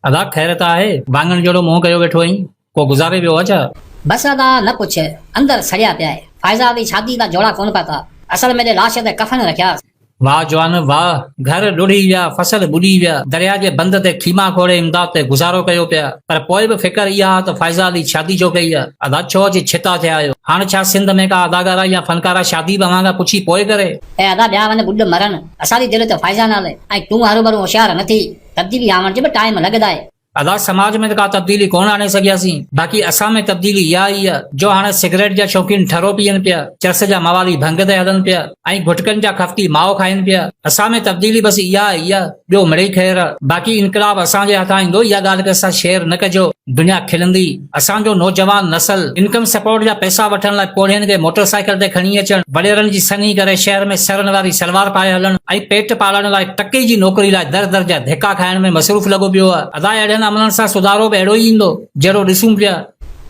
अदा ख़ैरत आहे वांगण जहिड़ो मुंहुं कयो वेठो आहीं को गुज़ारे वियो आहे छा? बस अदा न पुछ, अंदर सड़िया पिया है। फायजा दी शादी का जोड़ा कौन पाता, असल में लाश ते कफन रखिया। वाह जवान वाह, घर लुढ़ी विया, फसल बुॾी विया, दरिया जे बंद ते खीमा खोड़े इमदाद ते गुज़ारो कयो पिया, पर पोइ बि फिकर इहा त फाइज़ा अली शादी छो कई आहे। अदा छो अची छिता थिया आहियो? हाणे छा सिंध में का अदाकारा या फनकारा शादी बि अवां खां पुछी पोइ करे? ए अदा ॿिया वञ बुॾ मरन, असांजी दिलि त फाइज़ा नाले ऐं तूं हरू भरू होशियार न थी, तब्दीली आवण जो बि टाइम लॻंदा आहे। अदा समाज में का तब्दीली कोन आणे सघियासीं, बाक़ी असां में तब्दीली इहा ई आहे जो हाणे सिगरेट जा शौक़ीन ठरो पीअनि पिया, चरस जा मवाली भंग ते हलनि पिया ऐं गुटकनि जा खफ़्ती माओ खाइनि पिया। असां में तब्दीली बसि इहा ई आहे, ॿियो मिड़ई ख़ैर आहे। बाक़ी इनकलाब असांजे हथां ईंदो, इहा ॻाल्हि खे असां शेयर न कजो, दुनिया खिलंदी। असांजो नौजवान नसल इनकम सपोर्ट जा पैसा वठण लाइ पोड़ियनि खे मोटरसाइकिल ते खणी अचनि, वॾेरनि जी सनी करे शहर में सरन वारी सलवार पाए हलनि ऐं पेट पालण लाइ टके जी नौकरी लाइ दर दर जा धिका खाइण में मसरूफ़ लॻो पियो आहे। अदा अहिड़नि अमलनि सां सुधारो बि अहिड़ो ई ईंदो जहिड़ो ॾिसूं पिया।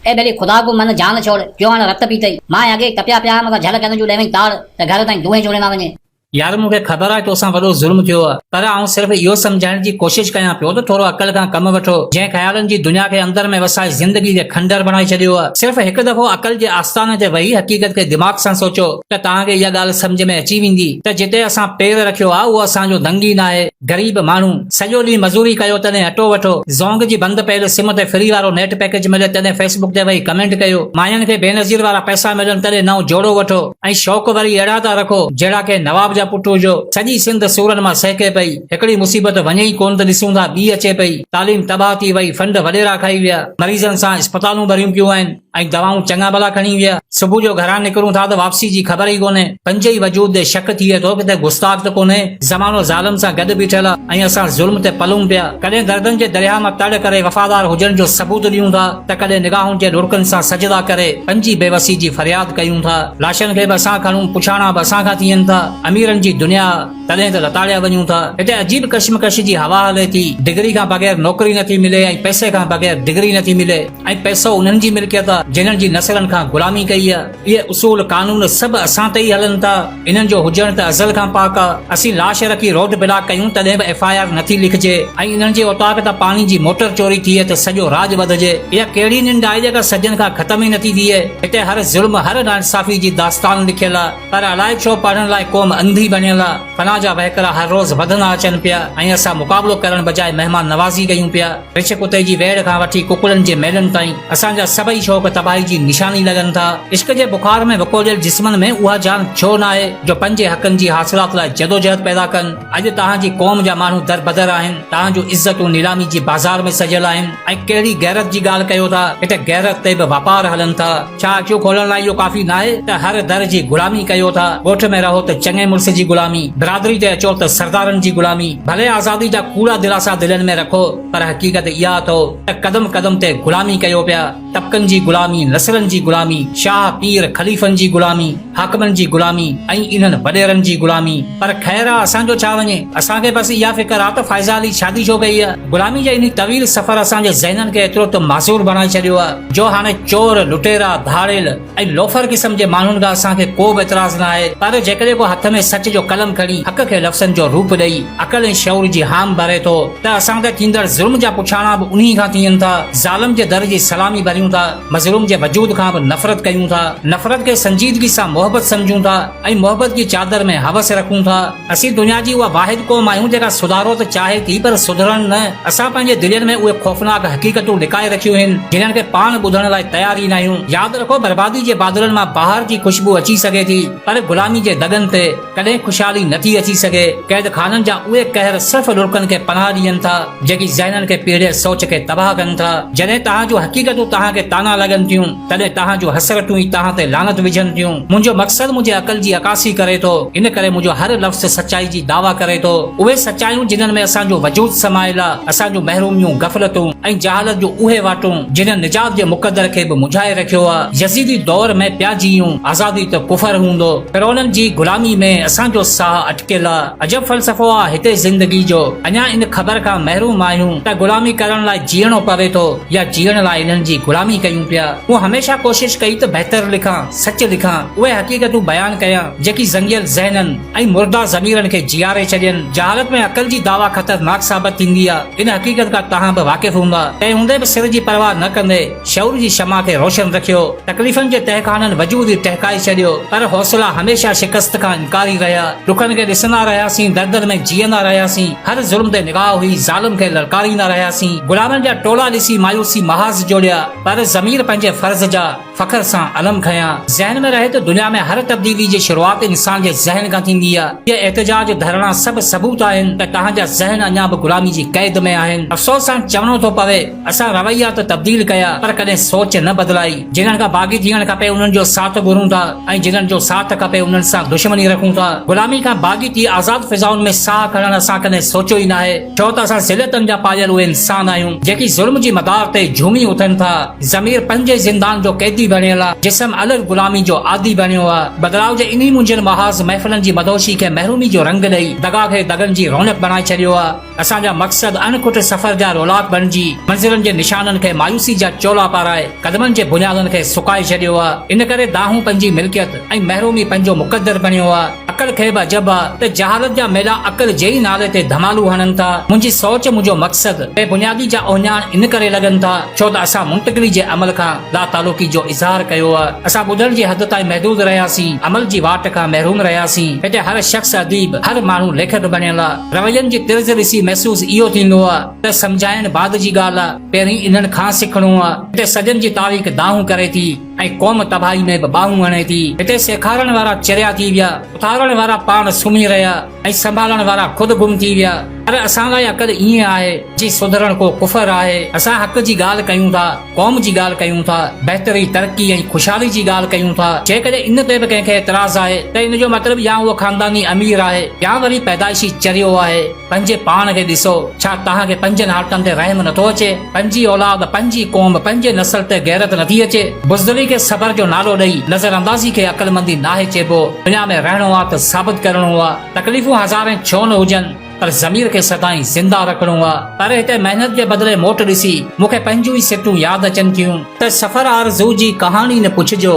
ए बेली खुदा को मन जान छोड़, क्यों हाणे रत पी अथई। मां अॻे टपिया पिया मगर झल कंदे जो ॾेवई ताड़ त घर ताईं दूहे जोड़े न वञे। यार मूंखे ख़बर आहे तोसां वॾो ज़ुल्म थियो आहे, पर आउं सिर्फ़ इहो सम्झाइण जी कोशिश कयां पियो त थोरो अकल खां कम वठो। जंहिं ख़्यालनि जी दुनिया खे अंदर में वसाए ज़िंदगी जे खंडर बणाए छॾियो आहे, सिर्फ़ हिकु दफ़ो अकल जे आस्थाने ते वेही हक़ीक़त खे दिमाग़ सां सोचो त तव्हांखे इहा ॻाल्हि सम्झ में अची वेंदी त जिते असां पेर रखियो आहे उहो असांजो दंगी न आहे। ग़रीब माण्हू सॼो ॾींहुं मज़ूरी कयो तॾहिं अटो वठो, ज़ोंग जी बंदि पयल सिम ते फ्री वारो नेट पैकेज मिले तॾहिं फेसबुक ते वेही कमेंट कयो, मायुनि खे बेनज़ीर वारा पैसा मिलनि तॾहिं नओं जोड़ो वठो ऐं शौक़ वरी अहिड़ा था रखो जहिड़ा के नवाब जा पुट हुजो। सॼी सिंध सूरनि मां सहके पई, हिकिड़ी मुसीबत वञे ई कोन त ॾिसूं था ॿी अचे पई। तालीम तबाह थी वई, फंड वॾेरा खाई विया, मरीज़नि सां अस्पतालूं भरियूं पियूं आहिनि ऐं दवाऊं चङा भला खणी विया। सुबुह जो घरां निकिरूं था त वापसी जी ख़बर ई कोन्हे, पंज ई वजूद ते शक थिए थो किथे गुस्ताख त कोन्हे। ज़मानो ज़ालिम सां गॾु बीठल आहे ऐं असां ज़ुल्म ते पलूं पिया। कॾहिं दर्दनि जे दरिया मां तड़ करे वफ़ादार हुजण जो सबूत ॾियूं था त कॾहिं निगाहुनि जे लुड़कनि सां सजदा करे पंजी बेवसी जी फरियाद कयूं था। लाशनि खे बि असां खणूं, पुछाणा बि असां खां थियनि था। अमीरनि जी दुनिया तॾहिं त लताड़िया वञूं था। हिते अजीब कश्मकश जी हवा हले थी, डिग्री खां बग़ैर नौकरी नथी मिले ऐं पैसे खां बग़ैर डिग्री नथी मिले ऐं पैसो उन्हनि जी मिल्कियत आहे जिन्हनि जी नसलनि खां गुलामी कई आहे। इहे उसूल कानून सभु असां ते ई हलनि था, इन्हनि जो हुजण त अज़ल खां पाक आहे। असीं लाश रखी रोड ब्लॉक कयूं तॾहिं बि FIR नथी लिखजे ऐं इन्हनि जे उताक त पाणी जी मोटर चोरी थिए त सॼो राज वधजे। इहा कहिड़ी निंड आहे जेका सजन खां ख़तम ई नथी थिए। हिते हर ज़ुल्म हर नाइंसाफ़ी जी दास्तान लिखियल आहे, पर अलाए छो पढ़ण लाइ क़ौम अंधी बणियल आहे। फना जा वहकरा हर रोज़ वधंदा अचनि पिया ऐं असां मुक़ाबलो करण बजाए महिमान नवाज़ी कयूं पिया। रिछ कुते जी वेड़ खां वठी कुकड़नि जे मेलनि ताईं असांजा सभई शौक़ तबाही जी निशानी लॻनि था। इश्क जे बुखार में वकोलियल जिस्मनि में उहा जान छो न आहे जो पंजे हक़नि जी हासिलात लाइ जदोजहद पैदा कनि। अॼु तव्हांजी क़ौम जा माण्हू दर बदर आहिनि, तव्हांजूं इज़तूं नीलामी जी बाज़ार में सजियल आहिनि ऐं कहिड़ी गैरत जी ॻाल्हि कयो था। हिते गैरत ते बि वापार हलनि था। छा अखियूं खोलण लाइ इहो काफ़ी न आहे त हर दर जी गुलामी कयो था? ॻोठ में रहो त चङे मुड़ुस जी गुलामी, बिरादरी ते अचो त सरदारनि जी गुलामी। भले आज़ादी जा कूड़ा दिलासा दिलनि में रखो, पर हक़ीक़त इहा अथव त कदम कदम ते गुलामी कयो पिया। तबकनि जी गुलामी, नसलनि जी गुलामी, शाह पीर खलीफ़नि जी गुलामी, हाकमनि जी गुलामी ऐं इन्हनि वॾेरनि जी गुलामी। पर ख़ैर आहे, असांजो छा वञे? असांखे बसि इहा फिकर आहे त फाइज़ा अली शादी छो कई आहे। गुलामी जा इन तवील सफ़र असांजे ज़हननि खे एतिरो त माज़ूर बणाए छॾियो आहे जो हाणे चोर, लुटेरा, धाड़ेल ऐं लोफर क़िस्म जे माण्हुनि खां असांखे को बि एतिराज़ न आहे। पर जेकॾहिं को हथ में सच जो कलम खणी हक़ खे लफ़्ज़नि जो रूप ॾेई अकल ऐं शऊर जी हाम भरे थो त असां ते थींदड़ ज़ुल्म जा पुछाणा बि उन्ही खां थियनि था। ज़ालिम जे दर जी सलामी भरियूं था, मज़लूम जे वजूद खां बि नफ़रत कयूं था, नफ़रत खे संजीदगी सां मोहबत सम्झूं था ऐं मोहबत जी चादर में हवस रखूं था। असीं दुनिया जी उहा वाहिद क़ौम आहियूं जेका सुधारो त चाहे थी पर सुधरण न। असां पंहिंजे दिलनि में उहे ख़ौफ़नाक हक़ीक़तूं लिकाए रखियूं आहिनि जिन्हनि खे पाण ॿुधण लाइ तयार ई न आहियूं। यादि रखो, बर्बादी जे बादलनि मां बहार जी ख़ुशबू अची सघे थी, पर गुलामी जे दगनि ते कॾहिं ख़ुशहाली नथी अची सघे। कैद खाननि जा उहे कहर सिर्फ़ लुड़कनि खे पनाह ॾियनि था जेकी ज़हननि खे पीढ़े सोच खे तबाह कनि था। जॾहिं तव्हां जूं हक़ीक़तूं तव्हां खे ताना लॻनि थियूं तॾहिं तव्हां जूं हसरतूं ई तव्हां ते लानत विझनि थियूं। मुंहिंजो मक़सदु मुंहिंजे अकल जी अकासी करे थो, इन करे मुंहिंजो हर लफ़्ज़ सचाई जी दावा करे थो। उहे सचायूं जिन्हनि में असांजो वजूद समायल आहे, असांजूं महरूमियूं, गफ़लतूं ऐं जहालत जूं उहे वाटूं जिन्हनि निजात जे मुक़दर खे बि मुझाए रखियो आहे। यज़ीदी दौर में पिया जियूं, आज़ादी त कुफर हूंदो, फिरौननि जी गुलामी में असांजो साह अटकियल आहे। अजब फ़लसफ़ो आहे हिते ज़िंदगी जो। अञा इन ख़बर खां महरूम आहियूं त गुलामी करण लाइ जीअणो पवे थो या जीअण लाइ इन्हनि जी गुलामी गुलामी कयूं पिया। वो हमेशा कोशिश कई त बेहतर लिखां, सच लिखां, उहे हकीकतूं बयान कयां जेकी ज़ंगियल ज़हनन ऐं मुर्दा ज़मीरन खे जियारे छॾियनि। जहालत में अकल जी दावा खतरनाक साबित थींदी आहे। इन हकीकत खां तव्हां बि वाक़िफ़ हूंदा। तंहिं हूंदे बि सिर जी परवाह न कंदे शऊर जी शमा खे रोशन रखियो। तकलीफ़ुनि जे तहखाननि वजूद ई टहकाए छॾियो, पर हौसला हमेशा शिकस्त खां इनकारी रहिया। दुखनि खे ॾिसंदा रहियासीं, दर्दनि में जीअंदा रहियासीं, हर ज़ुल्म ते निगाह हुई, ज़ालिम खे ललकारींदा रहियासीं। गुलामनि जा टोला ॾिसी मायूसी महाज़ जोड़िया, पर ज़मीर पंहिंजे फर्ज़ जा फ़ख्र सां अलम खयां। ज़हन में रहे त दुनिया में हर तब्दीली जी शुरूआत इंसान जे ज़हन खां थींदी आहे। ये एहतिजाज धरणा सभु सबूत आहिनि त तव्हांजा ज़हन अञा बि गुलामी जी कैद में आहिनि। अफ़सोस सां चवणो थो पवे, असां रवैया त तब्दील कया, पर कॾहिं सोच न बदिलाई। जिन्हनि खां बाग़ी थियण खपे उन्हनि जो साथ घुरूं था, ऐं जिन्हनि जो साथ खपे उन्हनि सां दुश्मनी रखूं था। गुलामी खां बाग़ी थी आज़ाद फ़िज़ाउनि में साह खणण असां कॾहिं सोचियो ई न आहे, छो त असां ज़िलतनि जा पायल उहे इंसान आहियूं जेकी ज़ुल्म जी मदार ते झूमी उथनि था। ज़मीर पंहिंजे ज़िंदान जो कैदी बणियल आहे, जिस्म अलॻि गुलामी जो आदी बणियो आहे। बदिलाव जे इन्ही मुंझिल महाज़ महफ़िलनि जी मदोशी खे महरूमी जो रंग ॾेई दगा खे दगनि जी रौनक बणाए छॾियो आहे। असांजा मक़सद अनखुट सफ़र जा रोलाक बणिजी मंज़िलनि जे निशाननि खे मायूसी जा चोला पाराए क़दमनि जे बुनियादनि खे सुकाए छॾियो आहे। इन करे दाहूं पंहिंजी मिल्कियत ऐं महरूमी पंहिंजो मुक़दर बणियो आहे। अकल खे बि अजब आहे त जहालत जा मेला अकल जे ई नाले ते धमालू हणनि था। मुंहिंजी सोच, मुंहिंजो मक़सद बेबुनियादी जा ओञाण इन करे लॻनि था छो त असां मुंतक़िली जे अमल खां लातालुकी जो इज़हार कयो आहे। असां ॿुधण जी हद ताईं महदूद रहियासीं, अमल जी वाट खां महरूम रहियासीं। हिते हर शख़्स अदीब, हर माण्हू लेखक बणियल आहे। रवैयनि जी तिर्ज़ ॾिसी महसूस इहो थींदो आहे त सम्झाइण बाद जी ॻाल्हि आहे, पहिरीं इन्हनि खां सिखणो आहे। हिते सजन जी तारीख़ दाहूं करे थी ऐं क़ौम तबाही में बि बाहूं हणे थी। हिते सेखारण वारा चरिया थी विया, उथारण वारा पाण सुम्ही रहिया ऐं संभालण वारा ख़ुदि गुम थी विया। पर असां लाइ अकल ईअं आहे जी सुधरण को कुफर आहे। असां हक़ जी ॻाल्हि कयूं था, क़ौम जी ॻाल्हि कयूं था, बहितरी, तरक़ी ऐं ख़ुशहाली जी ॻाल्हि कयूं था। जेकॾहिं इन ते बि कंहिंखे एतिराज़ आहे त इन जो मतिलबु या उहो ख़ानदानी अमीर आहे या वरी पैदाइशी चरियो आहे। पंहिंजे पाण खे ॾिसो, छा तव्हांखे पंजनि हालतनि ते रहम नथो अचे? पंहिंजी औलाद, पंहिंजी क़ौम, पंहिंजे नस्ल ते गैरत नथी अचे? बुज़दिली खे सबर जो नालो ॾेई नज़र अंदाज़ी खे अक़लमंदी नाहे चइबो। दुनिया में रहणो आहे त साबित करणो आहे। तकलीफ़ूं हज़ारें छो न हुजनि, पर ज़मीर खे सदाईं ज़िंदा रखणो आहे। पर हिते महिनत जे बदिले मोट ॾिसी मूंखे पंहिंजूं ई सिटूं यादि अचनि थियूं त सफ़र आरज़ू जी कहाणी न पुछिजो,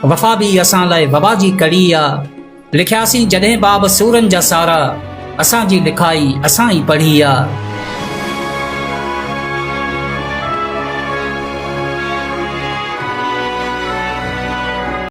वफ़ा बि असां लाइ वबा जी कड़ी आहे। लिखियासीं जॾहिं बाब सूरनि जा सारा, असांजी लिखाई असां ई पढ़ी आहे।